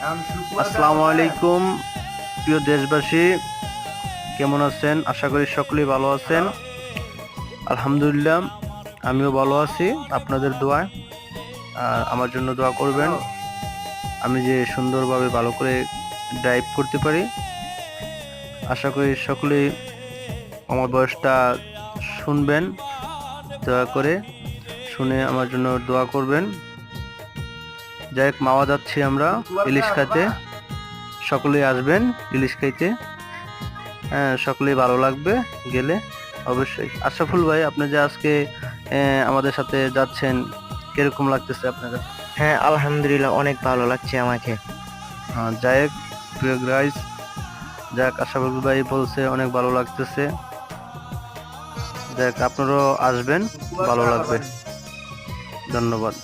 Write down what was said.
আসসালামু আলাইকুম প্রিয় দেশবাসী, কেমন আছেন? আশা করি সকলেই ভালো আছেন। আলহামদুলিল্লাহ, আমিও ভালো আছি আপনাদের দোয়ায়। আর আমার জন্য দোয়া করবেন, আমি যে সুন্দরভাবে ভালো করে ড্রাইভ করতে পারি। আশা করি সকলেই আমার বয়সটা শুনবেন, দয়া করে শুনে আমার জন্য দোয়া করবেন। যাই হোক, মাওয়া যাচ্ছি আমরা ইলিশ খাইতে, সকলেই আসবেন ইলিশ খাইতে। হ্যাঁ, সকলেই ভালো লাগবে গেলে অবশ্যই। আশরাফুল ভাই, আপনি যে আজকে আমাদের সাথে যাচ্ছেন, কিরকম লাগতেছে আপনার কাছে? হ্যাঁ, আলহামদুলিল্লাহ অনেক ভালো লাগছে আমাকে। যাই হোক প্রিয় গাইস, যাক আশরাফুল ভাই বলছে অনেক ভালো লাগতেছে। যাক, আপনারাও আসবেন, ভালো লাগবে। ধন্যবাদ।